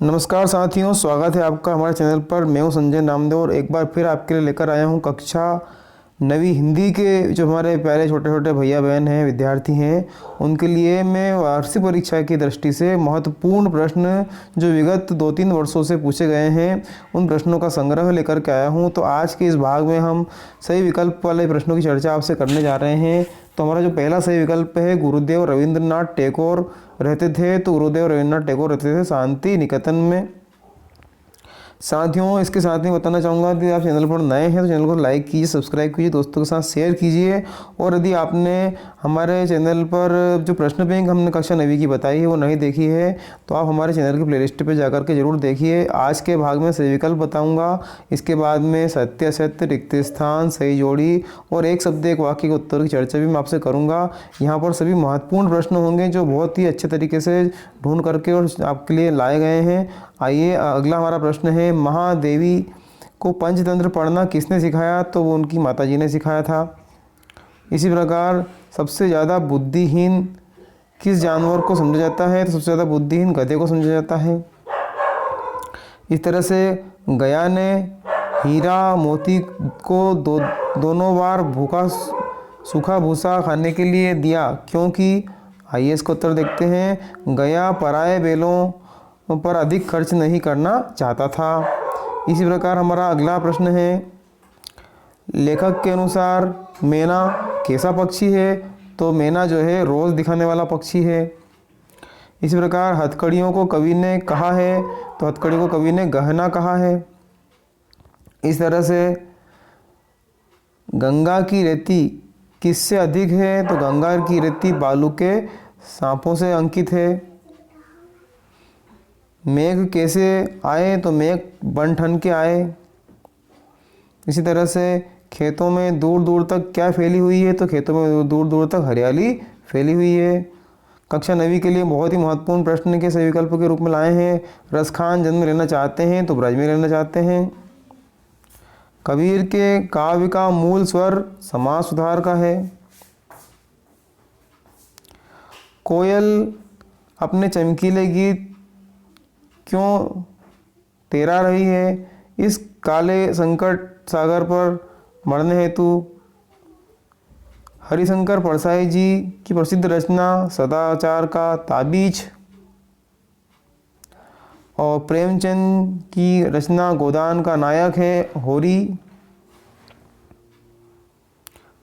नमस्कार साथियों, स्वागत है आपका हमारे चैनल पर। मैं हूं संजय नामदेव और एक बार फिर आपके लिए लेकर आया हूं कक्षा नवी हिंदी के जो हमारे प्यारे छोटे छोटे भैया बहन हैं, विद्यार्थी हैं, उनके लिए मैं वार्षिक परीक्षा की दृष्टि से महत्वपूर्ण प्रश्न जो विगत 2-3 वर्षों से पूछे गए हैं उन प्रश्नों का संग्रह लेकर के आया हूं। तो आज के इस भाग में हम सही विकल्प वाले प्रश्नों की चर्चा आपसे करने जा रहे हैं। तो हमारा जो पहला सही विकल्प है, गुरुदेव रविंद्रनाथ टैगोर रहते थे। तो गुरुदेव रविंद्रनाथ टैगोर रहते थे शांति निकेतन में। साथियों, इसके साथ ही बताना चाहूँगा कि आप चैनल पर नए हैं तो चैनल को लाइक कीजिए, सब्सक्राइब कीजिए, दोस्तों के साथ शेयर कीजिए। और यदि आपने हमारे चैनल पर जो प्रश्न बैंक हमने कक्षा नवी की बताई है वो नहीं देखी है तो आप हमारे चैनल की प्लेलिस्ट पे जाकर के जरूर देखिए। आज के भाग में सही विकल्प बताऊँगा, इसके बाद में सत्य असत्य, रिक्त स्थान, सही जोड़ी और एक शब्द एक वाक्य के उत्तर की चर्चा भी मैं आपसे करूँगा। यहाँ पर सभी महत्वपूर्ण प्रश्न होंगे जो बहुत ही अच्छे तरीके से ढूंढ करके और आपके लिए लाए गए हैं। आइए, अगला हमारा प्रश्न है, महादेवी को पंचतंत्र पढ़ना किसने सिखाया? तो वो उनकी माताजी ने सिखाया था। इसी प्रकार सबसे ज़्यादा बुद्धिहीन किस जानवर को समझा जाता है? तो सबसे ज़्यादा बुद्धिहीन गधे को समझा जाता है। इस तरह से गया ने हीरा मोती को दोनों बार भूखा सूखा भूसा खाने के लिए दिया, क्योंकि आइए इसका उत्तर देखते हैं। गया पराये बैलों पर अधिक खर्च नहीं करना चाहता था। इसी प्रकार हमारा अगला प्रश्न है, लेखक के अनुसार मैना कैसा पक्षी है? तो मैना जो है रोज़ दिखाने वाला पक्षी है। इसी प्रकार हथकड़ियों को कवि ने कहा है? तो हथकड़ी को कवि ने गहना कहा है। इस तरह से गंगा की रेती किससे अधिक है? तो गंगा की रेती बालू के सांपों से अंकित है। मेघ कैसे आए? तो मेघ बन ठन के आए। इसी तरह से खेतों में दूर दूर तक क्या फैली हुई है? तो खेतों में दूर दूर तक हरियाली फैली हुई है। कक्षा नवी के लिए बहुत ही महत्वपूर्ण प्रश्न के सही विकल्प के रूप में लाए हैं। रसखान जन्म लेना चाहते हैं तो ब्रज में लेना चाहते हैं। कबीर के काव्य का मूल स्वर समाज सुधार का है। कोयल अपने चमकीले गीत क्यों तैरा रही है? इस काले संकट सागर पर मरने हेतु। हरिशंकर परसाई जी की प्रसिद्ध रचना सदाचार का ताबीज। और प्रेमचंद की रचना गोदान का नायक है होरी।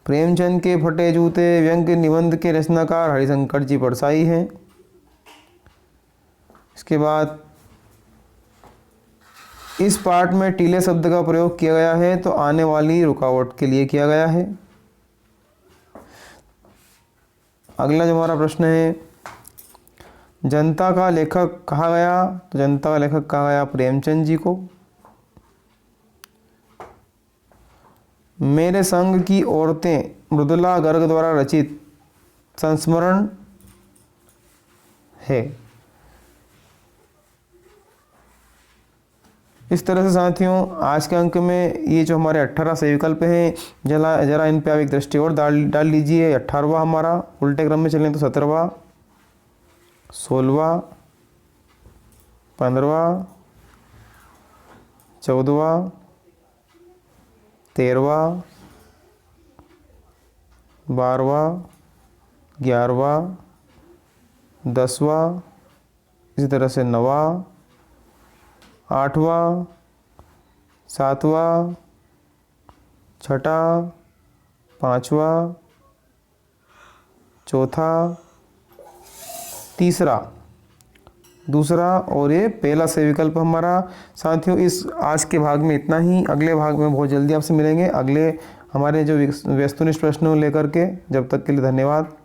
प्रेमचंद के फटे जूते व्यंग्य निबंध के रचनाकार हरिशंकर जी परसाई हैं। इसके बाद इस पाठ में टीले शब्द का प्रयोग किया गया है तो आने वाली रुकावट के लिए किया गया है। अगला जो हमारा प्रश्न है, जनता का लेखक कहा गया? तो जनता का लेखक कहा गया प्रेमचंद जी को। मेरे संग की औरतें मृदुला गर्ग द्वारा रचित संस्मरण है। इस तरह से साथियों, आज के अंक में ये जो हमारे 18 सही विकल्प हैं, जरा इन पे आप एक दृष्टि और डाल लीजिए। 18वां हमारा उल्टे क्रम में चलें तो 17वां, 16वां, 15वां, 14वां, 13वां, 12वां, 11वां, 10वां, इसी तरह से 9वां, 8वां, 7वां, 6वां, 5वां, 4था, तीसरा, दूसरा और ये पहला सही विकल्प हमारा। साथियों, इस आज के भाग में इतना ही। अगले भाग में बहुत जल्दी आपसे मिलेंगे अगले हमारे जो वस्तुनिष्ठ प्रश्नों लेकर के। जब तक के लिए धन्यवाद।